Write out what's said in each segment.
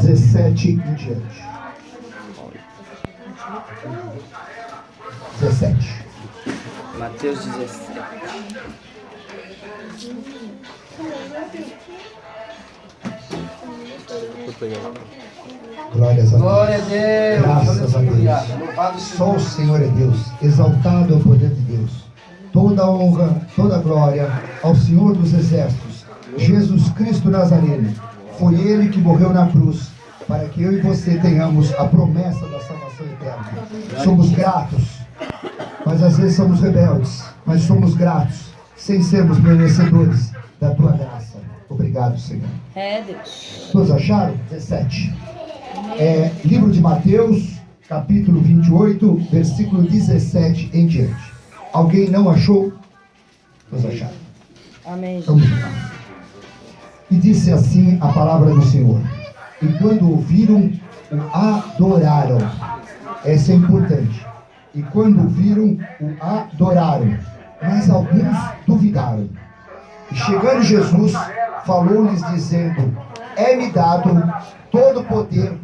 17 em diante. 17. Mateus 17. Glórias a Deus. Glória a Deus. Graças a Aleluia. Deus. Louvado Só o Senhor é Deus. Exaltado é o poder de Deus. Toda honra, toda glória ao Senhor dos Exércitos, Jesus Cristo Nazareno. Foi Ele que morreu na cruz para que eu e você tenhamos a promessa da salvação eterna. Somos gratos, mas às vezes somos rebeldes, mas somos gratos, sem sermos merecedores da Tua graça. Obrigado, Senhor. É, Deus. Todos acharam? 17. Livro de Mateus, capítulo 28, versículo 17 em diante. Alguém não achou? Todos acharam? Amém. Vamos lá. E disse assim a palavra do Senhor. E quando ouviram, o adoraram. Essa é importante. E quando ouviram, o adoraram. Mas alguns duvidaram. E chegando Jesus, falou-lhes dizendo: é-me dado todo o poder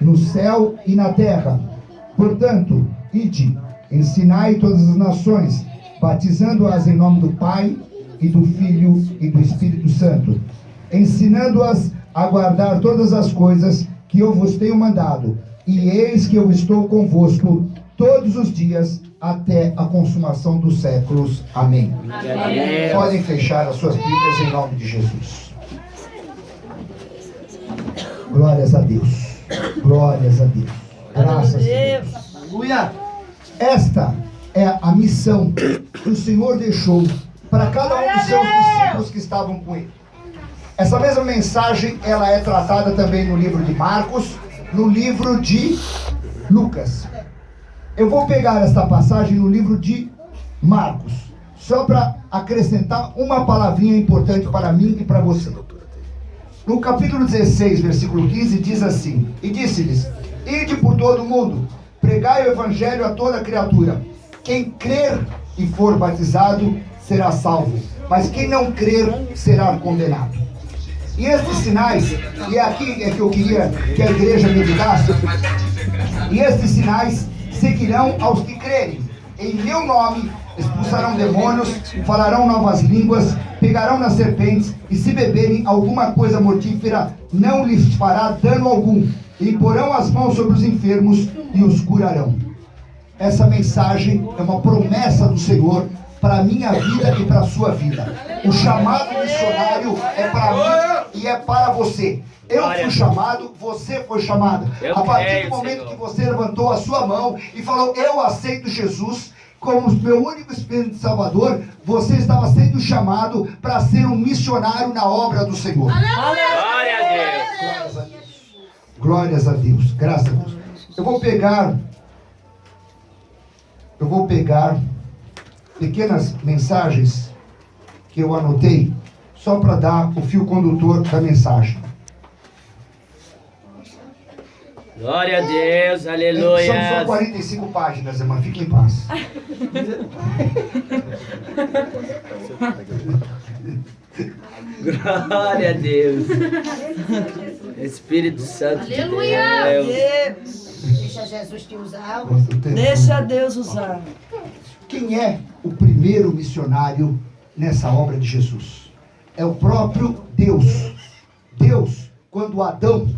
no céu e na terra. Portanto, ide, ensinai todas as nações, batizando-as em nome do Pai, e do Filho, e do Espírito Santo, ensinando-as a guardar todas as coisas que eu vos tenho mandado. E eis que eu estou convosco todos os dias, até a consumação dos séculos. Amém. Amém. Podem fechar as suas Bíblias em nome de Jesus. Glórias a Deus. Glórias a Deus. Graças a Deus. Aleluia. Esta é a missão que o Senhor deixou para cada um dos seus discípulos que estavam com ele. Essa mesma mensagem, ela é tratada também no livro de Marcos, no livro de Lucas. Eu vou pegar esta passagem no livro de Marcos, só para acrescentar uma palavrinha importante para mim e para você. No capítulo 16, versículo 15, diz assim: e disse-lhes: ide por todo o mundo, pregai o evangelho a toda criatura. Quem crer e for batizado será salvo, mas quem não crer será condenado. E estes sinais, e aqui é que eu queria que a igreja meditasse, e estes sinais seguirão aos que crerem. Em meu nome expulsarão demônios, falarão novas línguas, pegarão nas serpentes, e se beberem alguma coisa mortífera, não lhes fará dano algum. E porão as mãos sobre os enfermos e os curarão. Essa mensagem é uma promessa do Senhor para a minha vida e para a sua vida. O chamado missionário é para mim e é para você. Eu fui chamado, você foi chamado. A partir do momento que você levantou a sua mão e falou: eu aceito Jesus como meu único Espírito Salvador, você estava sendo chamado para ser um missionário na obra do Senhor. Glória a Deus. Glórias a Deus. Graças a Deus. Eu vou pegar pequenas mensagens que eu anotei, só para dar o fio condutor da mensagem. Glória a Deus, São aleluia. só 45 páginas, irmã, fique em paz. Glória a Deus. Espírito Santo de Deus. Deixa Jesus te usar. Deixa Deus usar. Quem é o primeiro missionário nessa obra de Jesus? É o próprio Deus. Deus, quando Adão,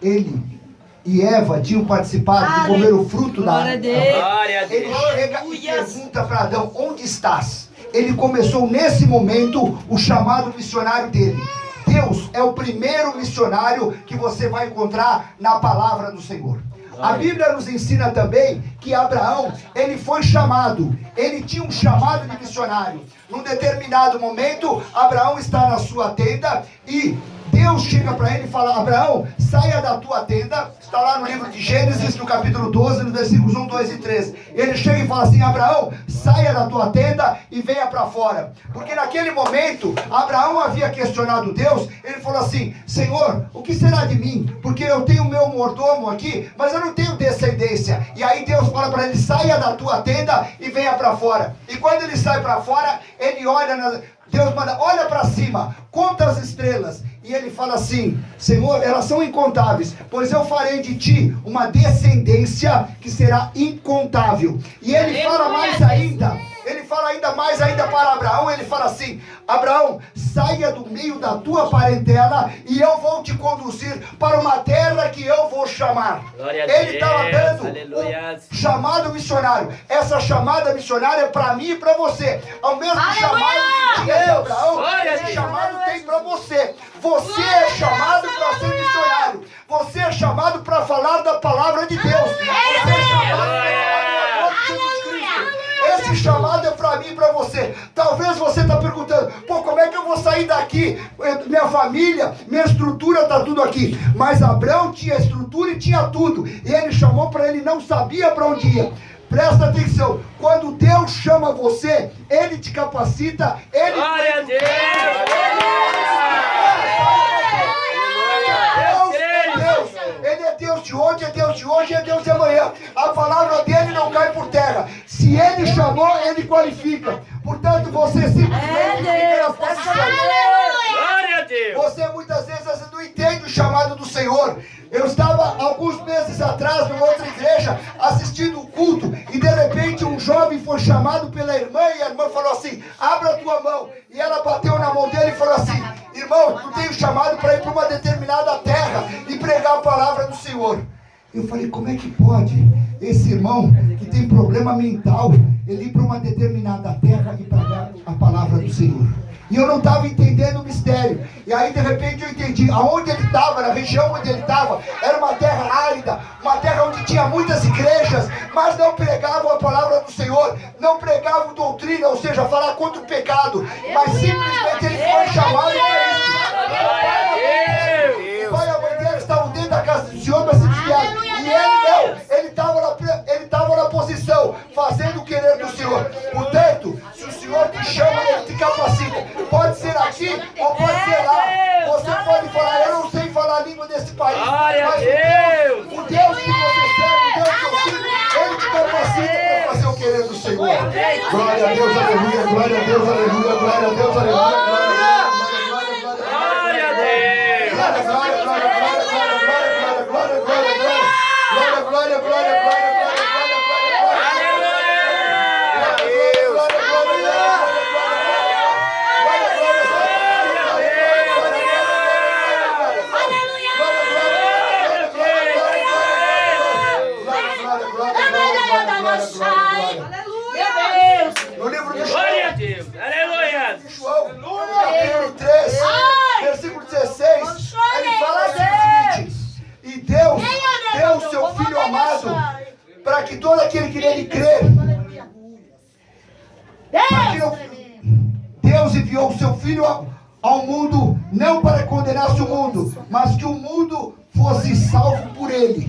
ele e Eva tinham participado de comer o fruto da Glória a Deus. Glória a ele Deus. chega e pergunta para Adão: onde estás? Ele começou nesse momento o chamado missionário dele. Deus é o primeiro missionário que você vai encontrar na palavra do Senhor. A Bíblia nos ensina também que Abraão, ele foi chamado, ele tinha um chamado de missionário. Num determinado momento, Abraão está na sua tenda e Deus chega para ele e fala: Abraão, saia da tua tenda. Está lá no livro de Gênesis, no capítulo 12, nos versículos 1, 2 e 3. Ele chega e fala assim: Abraão, saia da tua tenda e venha para fora. Porque naquele momento, Abraão havia questionado Deus. Ele falou assim: Senhor, o que será de mim? Porque eu tenho meu mordomo aqui, mas eu não tenho descendência. E aí Deus fala para ele: saia da tua tenda e venha para fora. E quando ele sai para fora, ele olha Deus manda: olha para cima, conta as estrelas. e ele fala assim: Senhor, elas são incontáveis, pois eu farei de ti uma descendência que será incontável. E ele fala mais ainda, ele fala ainda mais ainda para Abraão, ele fala assim: Abraão, saia do meio da tua parentela e eu vou te conduzir para uma terra que eu vou chamar. Ele estava dando um chamado missionário. Essa chamada missionária é para mim e para você. Ao mesmo chamado que tinha de Abraão, esse chamado tem para você. Você é chamado para ser missionário. Você é chamado para falar da palavra de Deus. Você é chamado para falar do amor de Jesus Cristo. Esse chamado é para mim e para você. Talvez você está perguntando: pô, como é que eu vou sair daqui? Minha família, minha estrutura está tudo aqui. Mas Abraão tinha estrutura e tinha tudo. E ele chamou para ele, não sabia para onde ia. Presta atenção, quando Deus chama você, Ele te capacita, Ele... Glória a Deus! Ele é Deus de ontem, é Deus de hoje, é Deus de amanhã. A palavra dele não cai por terra. Se Ele chamou, Ele qualifica. Portanto, você simplesmente fica na posição. Glória a Deus! Você muitas vezes não entende o chamado do Senhor. Eu estava alguns meses atrás numa outra igreja assistindo um culto e de repente um jovem foi chamado pela irmã e a irmã falou assim: abra a tua mão. E ela bateu na mão dele e falou assim: irmão, tu tem chamado para ir para uma determinada terra e pregar a palavra do Senhor. Eu falei: como é que pode esse irmão que tem problema mental, ele ir para uma determinada terra e pregar a palavra do Senhor? E eu não estava entendendo o mistério. E aí de repente eu entendi. Aonde ele estava, na região onde ele estava, era uma terra árida, uma terra onde tinha muitas igrejas, mas não pregavam a palavra do Senhor, não pregavam doutrina, ou seja, falar contra o pecado. Mas simplesmente ele foi chamado para isso. O pai e a mãe dele estavam dentro da casa do Senhor, mas se desviaram. E ele não, ele estava na posição, fazendo o querer do Senhor. Portanto, se o Senhor te chama, Ele te capacita. Pode ser aqui ou pode ser lá. Você pode falar: eu não sei falar a língua desse país. Mas o Deus que você serve, o Deus que eu sirvo, Ele te capacita para fazer o querer do Senhor. Glória a Deus, aleluia, glória a Deus, aleluia, glória a Deus, aleluia, glória a Deus. No livro de João, capítulo 3, versículo 16, ele fala o seguinte: e Deus deu o seu Filho amado para que todo aquele que nele crê, Deus enviou o seu Filho ao mundo, não para condenar-se o mundo, mas que o mundo fosse salvo por ele.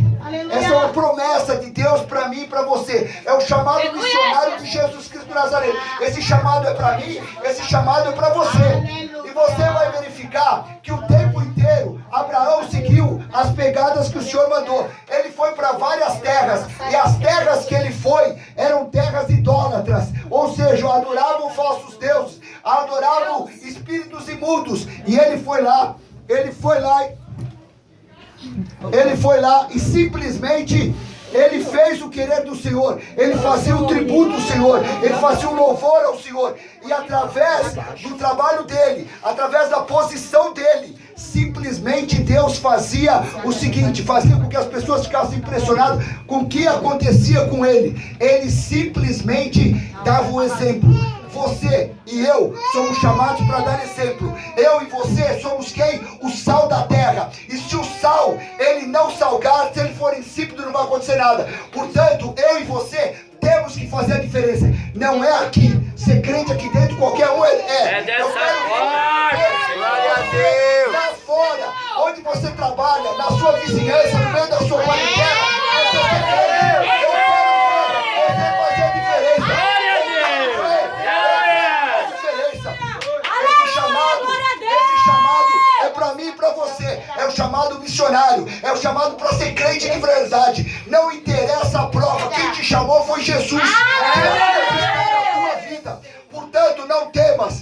Essa é uma promessa de Deus para mim e para você. É o chamado missionário de Jesus Cristo de Nazaré. Esse chamado é para mim, esse chamado é para você. E você vai verificar que o tempo inteiro Abraão seguiu as pegadas que o Senhor mandou. Ele foi para várias terras, e as terras que ele foi eram terras idólatras, ou seja, adoravam falsos deuses, adoravam espíritos imundos. E ele foi lá e simplesmente ele fez o querer do Senhor. Ele fazia o tributo do Senhor, ele fazia o louvor ao Senhor. E através do trabalho dele, através da posição dele, simplesmente Deus fazia o seguinte: fazia com que as pessoas ficassem impressionadas com o que acontecia com ele. Ele simplesmente dava o exemplo. Você e eu somos chamados para dar exemplo. Eu e você somos quem? O sal da terra. E se o sal, ele não salgar, se ele for insípido, não vai acontecer nada. Portanto, eu e você temos que fazer a diferença. Não é aqui. Ser crente aqui dentro, qualquer um é dessa forma. Glória a Deus. Lá fora, onde você trabalha, na sua vizinhança, no meio da sua parentela, você fazer a diferença. Esse chamado é para mim e para você. É o chamado missionário. É o chamado para ser crente de verdade. Não interessa a prova. Quem te chamou foi Jesus. Jesus na tua vida. Portanto, não temas.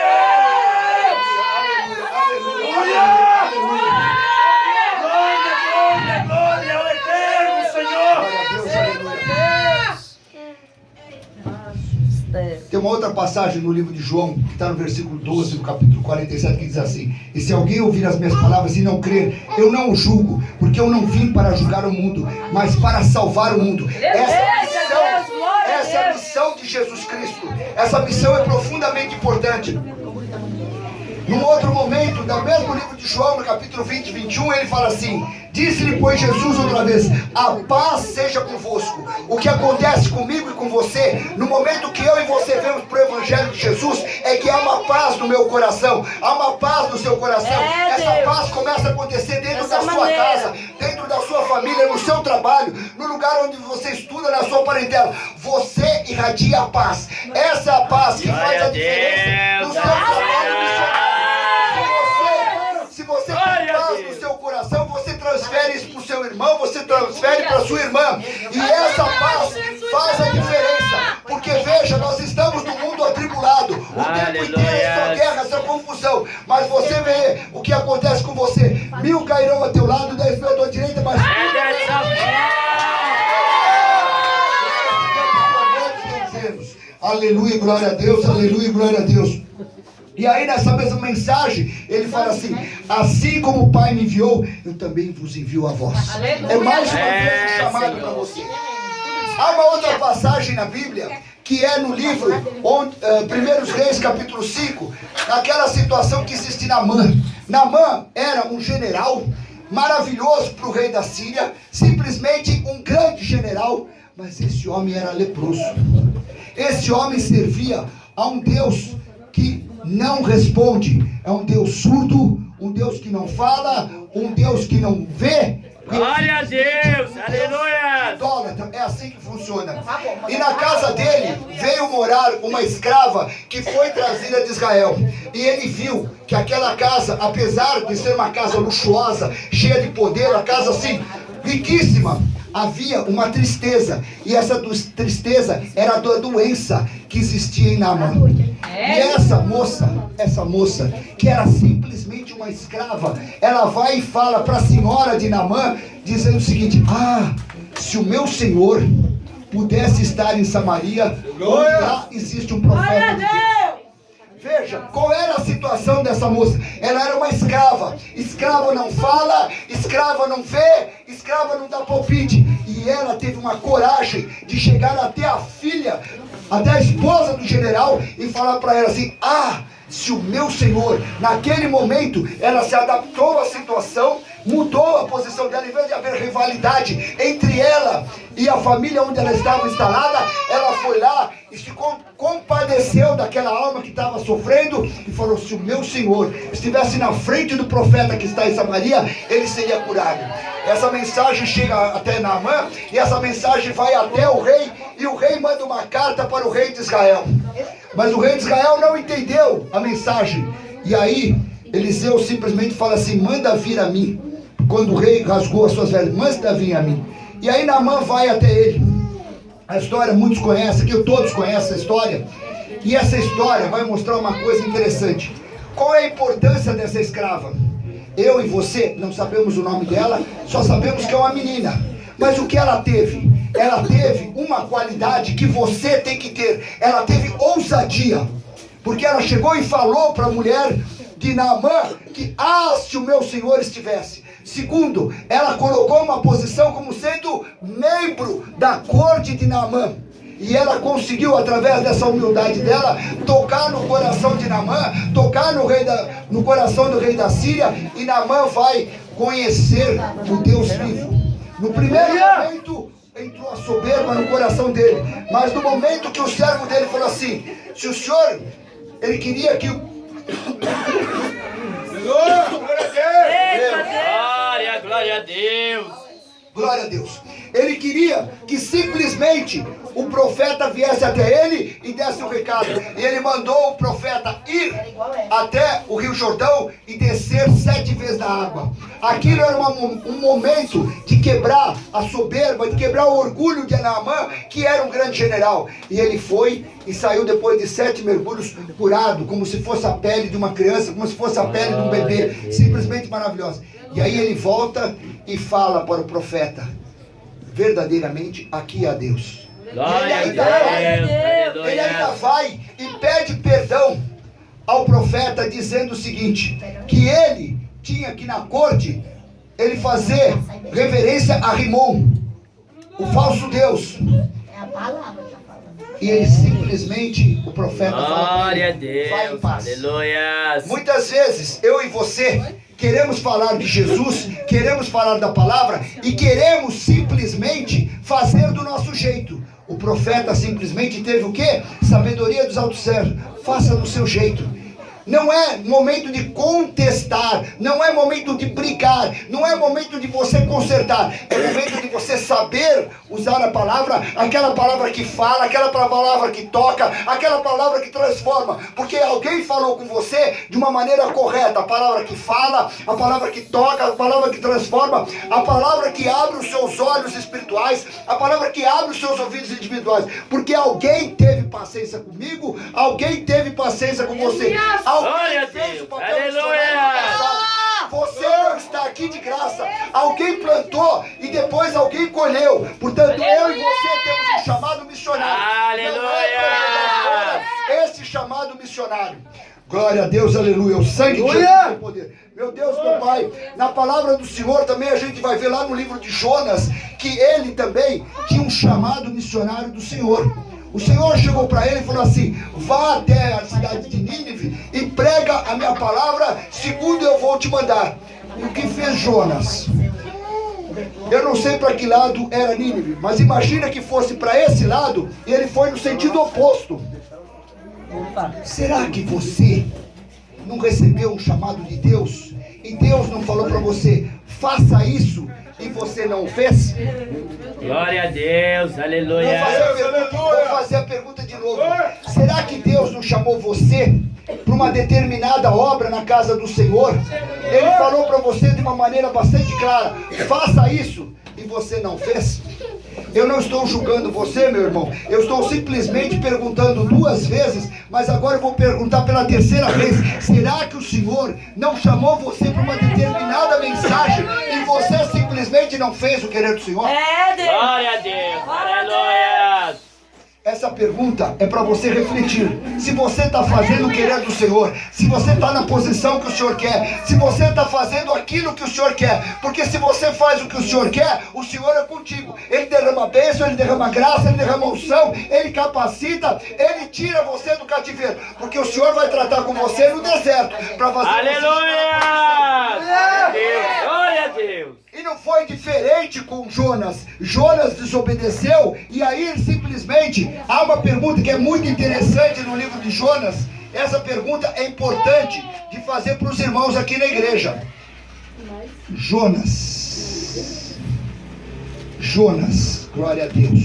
Aleluia, aleluia. Glória ao eterno Senhor. Glória a Deus, aleluia. Tem uma outra passagem no livro de João, que está no versículo 12, do capítulo 47, que diz assim: e se alguém ouvir as minhas palavras e não crer, eu não o julgo, porque eu não vim para julgar o mundo, mas para salvar o mundo. Essa é a missão de Jesus Cristo. Essa missão é profundamente importante. Num outro momento, no mesmo livro de João, no capítulo 20, 21, ele fala assim: disse-lhe, pois, Jesus outra vez: a paz seja convosco. O que acontece comigo e com você, no momento que eu e você vemos para o Evangelho de Jesus, é que há uma paz no meu coração, há uma paz no seu coração. Essa paz começa a acontecer dentro da sua casa, dentro da sua família, no seu trabalho, no lugar onde você estuda, na sua parentela. Você irradia a paz. Essa é a paz que faz a diferença no seu trabalho, no seu... Se você tem paz no seu coração, você transfere isso para o seu irmão, você transfere para a sua irmã. E essa paz faz a diferença. Porque veja, nós estamos num mundo atribulado. O tempo inteiro é só guerra, só confusão. Mas você vê o que acontece com você. 1000 cairão a teu lado, 10.000 à tua direita, mas... Aleluia, glória a Deus, aleluia, glória a Deus. E aí nessa mesma mensagem, ele fala assim: assim como o Pai me enviou, eu também vos envio a vós. É mais uma vez um chamado para você. Há uma outra passagem na Bíblia, que é no livro 1 Reis, capítulo 5, naquela situação que existe Naamã. Naamã era um general maravilhoso para o rei da Síria, simplesmente um grande general, mas esse homem era leproso. Esse homem servia a um Deus que não responde, é um Deus surdo, um Deus que não fala, um Deus que não vê. Glória a Deus, aleluia. Idólatra, é assim que funciona. E na casa dele veio morar uma escrava que foi trazida de Israel. E ele viu que aquela casa, apesar de ser uma casa luxuosa, cheia de poder, a casa assim, riquíssima, havia uma tristeza. E essa tristeza era da doença que existia em Naamã. E essa moça, que era simplesmente uma escrava, ela vai e fala para a senhora de Naamã, dizendo o seguinte: ah, se o meu senhor pudesse estar em Samaria, onde lá existe um profeta de Deus. Veja, qual era a situação dessa moça? Ela era uma escrava. Escrava não fala, escrava não vê, escrava não dá palpite. E ela teve uma coragem de chegar até a filha, até a esposa do general, e falar para ela assim: ah, se o meu senhor, naquele momento, ela se adaptou à situação, mudou a posição dela. Em vez de haver rivalidade entre ela e a família onde ela estava instalada, ela foi lá e se compadeceu daquela alma que estava sofrendo e falou: se o meu senhor estivesse na frente do profeta que está em Samaria, ele seria curado. Essa mensagem chega até Naamã, e essa mensagem vai até o rei, e o rei manda uma carta para o rei de Israel. Mas o rei de Israel não entendeu a mensagem, e aí Eliseu simplesmente fala assim: manda vir a mim. Quando o rei rasgou as suas vestes, manda vir a mim. E aí Naamã vai até ele. A história muitos conhecem, aqui todos conhecem a história. E essa história vai mostrar uma coisa interessante. Qual é a importância dessa escrava? Eu e você não sabemos o nome dela, só sabemos que é uma menina. Mas o que ela teve? Ela teve uma qualidade que você tem que ter. Ela teve ousadia. Porque ela chegou e falou para a mulher de Naamã que, ah, se o meu senhor estivesse. Segundo, ela colocou uma posição como sendo membro da corte de Naamã. E ela conseguiu, através dessa humildade dela, tocar no coração de Naamã, tocar no coração do rei da Síria, e Naamã vai conhecer o Deus vivo. No primeiro momento, entrou a soberba no coração dele, mas no momento que o servo dele falou assim, se o senhor, ele queria que o... Glória a Deus. Glória a Deus. Ele queria que simplesmente o profeta viesse até ele e desse o recado. E ele mandou o profeta ir até o Rio Jordão e descer 7 vezes na água. Aquilo era um momento de quebrar a soberba, de quebrar o orgulho de Naamã, que era um grande general. E ele foi e saiu depois de 7 mergulhos curado, como se fosse a pele de uma criança, como se fosse a pele de um bebê. Simplesmente maravilhosa. E aí ele volta e fala para o profeta, verdadeiramente aqui há Deus. Ele ainda vai e pede perdão ao profeta, dizendo o seguinte, que ele tinha que na corte, ele fazer reverência a Rimon, o falso Deus. É a palavra que tá falando. E ele simplesmente, o profeta fala, Glória a vai em Deus. paz. Aleluia. Muitas vezes, eu e você, queremos falar de Jesus, queremos falar da palavra e queremos simplesmente fazer do nosso jeito. O profeta simplesmente teve o quê? Sabedoria dos altos céus. Faça do seu jeito. Não é momento de contestar, não é momento de brigar, não é momento de você consertar, é momento de você saber usar a palavra, aquela palavra que fala, aquela palavra que toca, aquela palavra que transforma, porque alguém falou com você de uma maneira correta, a palavra que fala, a palavra que toca, a palavra que transforma, a palavra que abre os seus olhos espirituais, a palavra que abre os seus ouvidos individuais, porque alguém teve paciência comigo, alguém teve paciência com você. Glória a Deus. Aleluia. Você não está aqui de graça. Alguém plantou e depois alguém colheu. Portanto, eu e você temos um chamado missionário. Aleluia. Não é para jogar fora esse chamado missionário. Glória a Deus, aleluia. O sangue de Jesus tem poder. Meu Deus, meu Pai, na palavra do Senhor também a gente vai ver lá no livro de Jonas que ele também tinha um chamado missionário do Senhor. O Senhor chegou para ele e falou assim, vá até a cidade de Nínive e prega a minha palavra segundo eu vou te mandar. E o que fez Jonas? Eu não sei para que lado era Nínive, mas imagina que fosse para esse lado e ele foi no sentido oposto. Será que você não recebeu um chamado de Deus? E Deus não falou para você, faça isso, e você não fez? Glória a Deus. Aleluia. Vou fazer a pergunta de novo. Será que Deus não chamou você para uma determinada obra na casa do Senhor? Ele falou para você de uma maneira bastante clara, faça isso, e você não fez? Eu não estou julgando você, meu irmão. Eu estou simplesmente perguntando 2 vezes, mas agora eu vou perguntar pela 3ª vez. Será que o Senhor não chamou você para uma determinada mensagem e você simplesmente não fez o querer do Senhor? É, Deus. Glória a Deus. Aleluia. Essa pergunta é para você refletir. Se você está fazendo o querer do Senhor, se você está na posição que o Senhor quer, se você está fazendo aquilo que o Senhor quer, porque se você faz o que o Senhor quer, o Senhor é contigo. Ele derrama bênção, Ele derrama graça, Ele derrama unção, Ele capacita, Ele tira você do cativeiro, porque o Senhor vai tratar com você no deserto para fazer. Aleluia. Glória a Deus. E não foi diferente com Jonas. Jonas desobedeceu e aí simplesmente há uma pergunta que é muito interessante no livro de Jonas. Essa pergunta é importante de fazer para os irmãos aqui na igreja. Jonas, glória a Deus.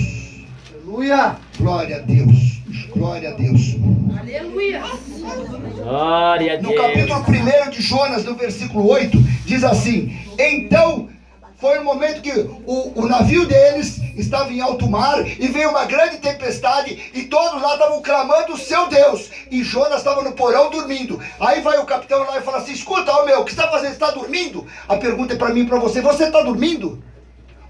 Aleluia. Glória a Deus. Glória a Deus. Aleluia. Glória a Deus. No capítulo 1 de Jonas, no versículo 8, diz assim: então foi o momento que o navio deles estava em alto mar e veio uma grande tempestade e todos lá estavam clamando o seu Deus e Jonas estava no porão dormindo. Aí vai o capitão lá e fala assim: escuta, ó meu, o que você está fazendo? Você está dormindo? A pergunta é para mim e para você: você está dormindo?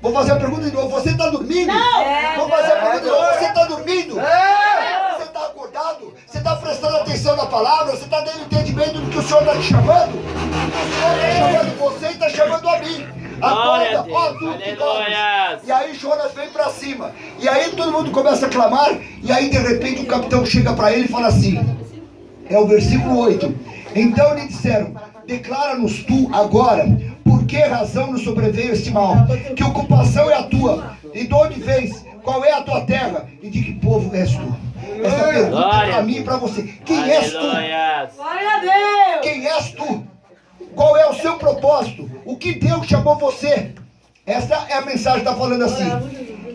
Vou fazer a pergunta de novo: você está dormindo? Não! Vou fazer a pergunta de novo: você está dormindo? Você está acordado? Você está prestando atenção na palavra? Você está dando entendimento do que o Senhor está te chamando? Está chamando você e está chamando a mim. Glória a Acorda, Deus. ó tu que dormes. Aleluia. E aí Jonas vem para cima. E aí todo mundo começa a clamar. E aí de repente o capitão chega para ele e fala assim. É o versículo 8. Então lhe disseram: declara-nos tu agora, por que razão nos sobreveio este mal? Que ocupação é a tua? E de onde vens? Qual é a tua terra? E de que povo és tu? Essa pergunta é para mim e para você. Quem és tu? Aleluia. Glória a Deus. Quem és tu? Qual é o seu propósito? O que Deus chamou você? Essa é a mensagem que está falando assim.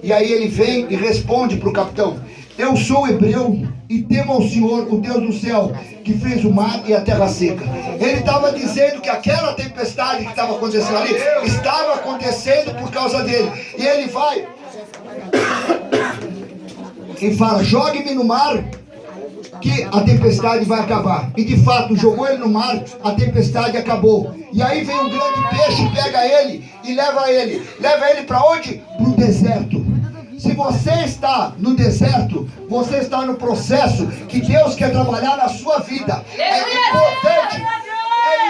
E aí ele vem e responde para o capitão: eu sou hebreu e temo ao Senhor, o Deus do céu, que fez o mar e a terra seca. Ele estava dizendo que aquela tempestade que estava acontecendo ali, estava acontecendo por causa dele. E ele vai e fala: jogue-me no mar, que a tempestade vai acabar. E de fato, jogou ele no mar, a tempestade acabou. E aí vem um grande peixe, pega ele e leva ele. Leva ele para onde? Para o deserto. Se você está no deserto, você está no processo que Deus quer trabalhar na sua vida. É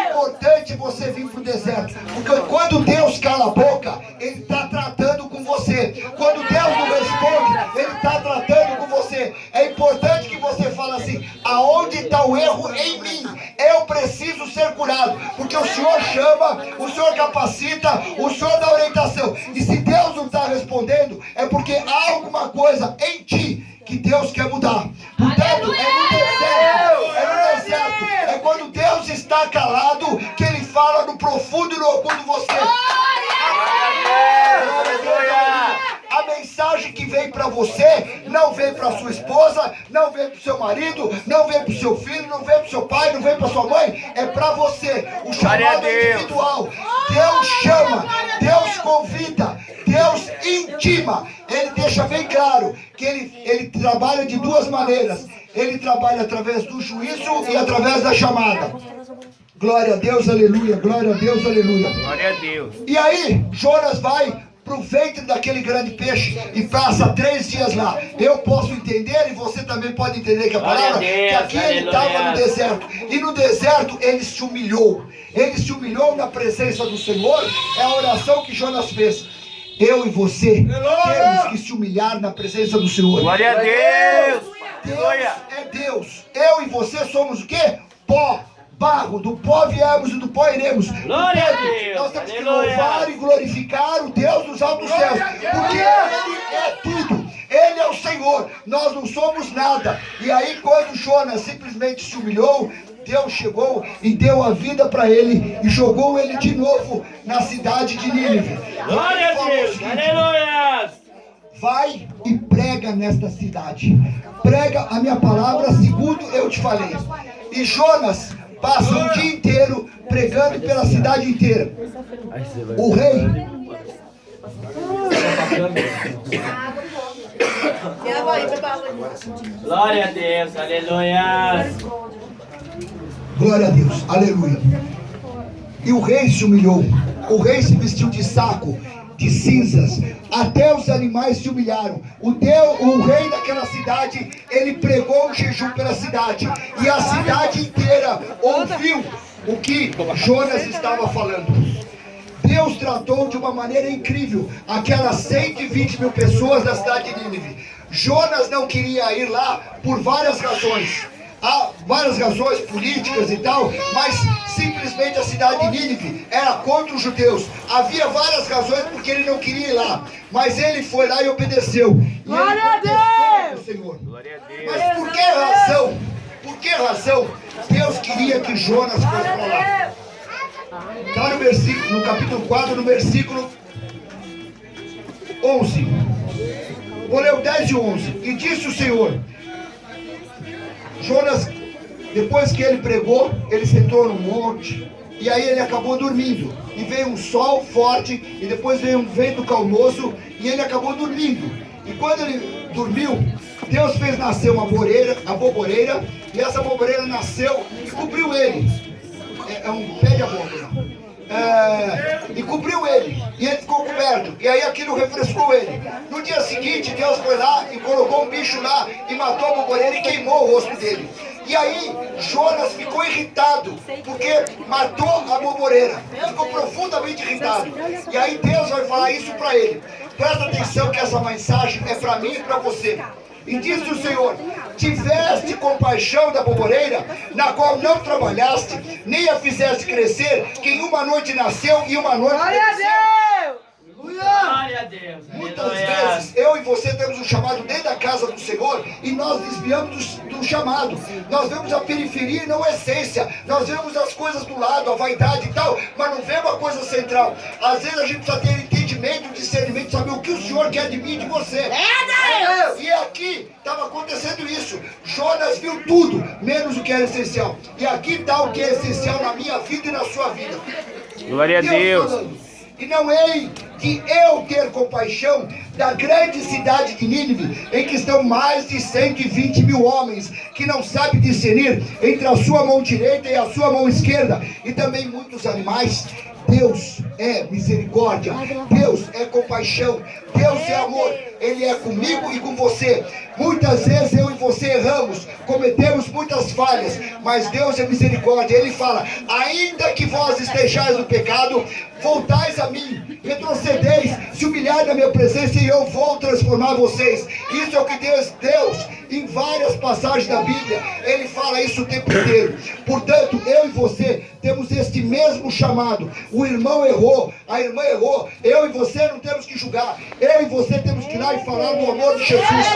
importante você vir para o deserto. Porque quando Deus cala a boca, Ele está tratando com você. Quando Deus não responde, Ele está tratando com você. É importante que você fale assim: aonde está o erro em mim? Eu preciso ser curado. Porque o Senhor chama, o Senhor capacita, o Senhor dá orientação. E se Deus não está respondendo, é porque há alguma coisa em ti que Deus quer mudar. Portanto, é no deserto. É quando Deus está calado que Ele fala no profundo e no oculto de você. A mensagem que vem para você não vem para sua esposa, não vem para o seu marido, não vem para o seu filho, não vem para o seu pai, não vem para sua mãe. É para você. O chamado é individual. Deus chama, Deus convida, Deus intima. Ele deixa bem claro que ele trabalha de duas maneiras. Ele trabalha através do juízo e através da chamada. Glória a Deus, aleluia. Glória a Deus, aleluia. Glória a Deus. E aí, Jonas vai para o ventre daquele grande peixe e passa 3 dias lá. Eu posso entender, e você também pode entender que a palavra, que aqui ele estava no deserto. E no deserto ele se humilhou. Ele se humilhou na presença do Senhor. É a oração que Jonas fez. Eu e você temos que se humilhar na presença do Senhor. Glória a Deus. Deus é Deus. Eu e você somos o quê? Pó, barro. Do pó viemos e do pó iremos. Glória a Deus. Nós temos que louvar e glorificar o Deus dos altos céus. Porque Ele é tudo. Ele é o Senhor. Nós não somos nada. E aí quando Jonas simplesmente se humilhou, Deus chegou e deu a vida para ele e jogou ele de novo na cidade de Nínive. Glória a Deus. Aleluia. Vai e prega nesta cidade. Prega a minha palavra segundo eu te falei. E Jonas passa o dia inteiro pregando pela cidade inteira. O rei Glória a Deus. Aleluia. Glória a Deus, aleluia. E o rei se humilhou. O rei se vestiu de saco, de cinzas. Até os animais se humilharam. O rei daquela cidade, ele pregou um jejum pela cidade. E a cidade inteira ouviu o que Jonas estava falando. Deus tratou de uma maneira incrível aquelas 120 mil pessoas da cidade de Nínive. Jonas não queria ir lá por várias razões. Há várias razões políticas e tal, mas simplesmente a cidade de Nínive era contra os judeus. Havia várias razões porque ele não queria ir lá, mas ele foi lá e obedeceu. Glória a Deus! Senhor. Glória a Deus. Mas por que razão? Por que razão Deus queria que Jonas fosse para lá? Está no versículo, no capítulo 4, no versículo 11. Vou ler o 10 e 11. E disse o Senhor: Jonas, depois que ele pregou, ele sentou no monte, e aí ele acabou dormindo. E veio um sol forte, e depois veio um vento calmoso, e ele acabou dormindo. E quando ele dormiu, Deus fez nascer uma aboboreira, e essa aboboreira nasceu e cobriu ele. É um pé de abóbora. E cobriu ele, e ele ficou coberto, e aí aquilo refrescou ele. No dia seguinte, Deus foi lá e colocou um bicho lá, e matou a aboboreira e queimou o rosto dele. E aí, Jonas ficou irritado, porque matou a boboreira. Ficou profundamente irritado. E aí Deus vai falar isso para ele. Presta atenção que essa mensagem é para mim e para você. E disse o Senhor: tiveste compaixão da boboreira, na qual não trabalhaste, nem a fizeste crescer, que em uma noite nasceu e uma noite pereceu. Glória a Deus. Muitas Aleluia. vezes eu e você temos um chamado dentro da casa do Senhor e nós desviamos do chamado. Nós vemos a periferia e não a essência. Nós vemos as coisas do lado, a vaidade e tal, mas não vemos a coisa central. Às vezes a gente precisa ter entendimento, discernimento, saber o que o Senhor quer de mim e de você. E aqui estava acontecendo isso. Jonas viu tudo, menos o que era essencial. E aqui está o que é essencial na minha vida e na sua vida. Glória a Deus. Falando, e não hei de eu ter compaixão da grande cidade de Nínive, em que estão mais de 120 mil homens, que não sabem discernir entre a sua mão direita e a sua mão esquerda, e também muitos animais. Deus é misericórdia, Deus é compaixão, Deus é amor, Ele é comigo e com você. Muitas vezes eu e você erramos, cometemos muitas falhas, mas Deus é misericórdia. Ele fala: ainda que vós estejais no pecado, voltais a mim, retrocedeis, se humilhar na minha presença e eu vou transformar vocês. Isso é o que Deus, em várias passagens da Bíblia, Ele fala isso o tempo inteiro. Portanto, eu e você temos este mesmo chamado. O irmão errou, a irmã errou, eu e você não temos que julgar, eu e você temos que ir lá e falar do amor de Jesus,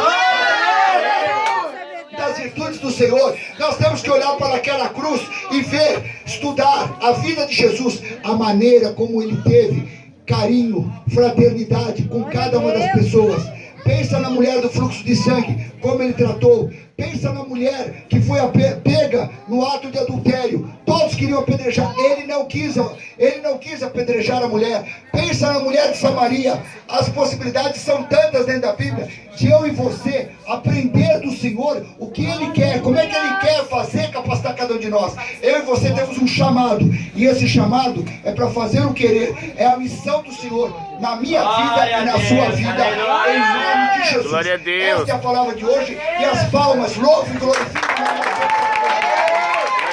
das virtudes do Senhor. Nós temos que olhar para aquela cruz e ver, estudar a vida de Jesus, a maneira como Ele teve carinho, fraternidade com cada uma das pessoas. Pensa na mulher do fluxo de sangue, como Ele tratou. Pensa na mulher que foi pega no ato de adultério. Todos queriam apedrejar, Ele não quis apedrejar a mulher. Pensa na mulher de Samaria. As possibilidades são tantas dentro da Bíblia, de eu e você aprender do Senhor o que Ele quer, como é que Ele quer fazer, capacitar cada um de nós. Eu e você temos um chamado, e esse chamado é para fazer o querer, é a missão do Senhor na minha vida e na sua vida, em nome de Jesus. Glória a Deus. Esta é a palavra de hoje, e as palmas, louve e glorifique. Glória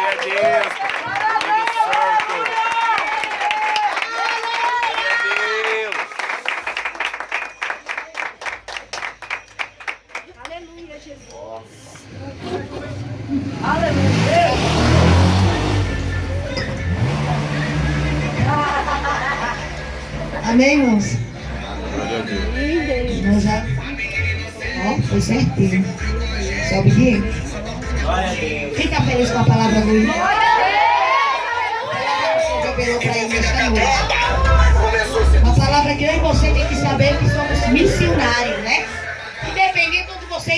a Deus. Aleluia, Jesus. Aleluia. Amém, irmãos? Irmãos, já. Ó, foi certinho. Sobe aqui. Glória a Deus. Quem está feliz com a palavra do irmão? Revelou para ele esta noite. Uma palavra que eu e você tem que saber que somos missionários, né?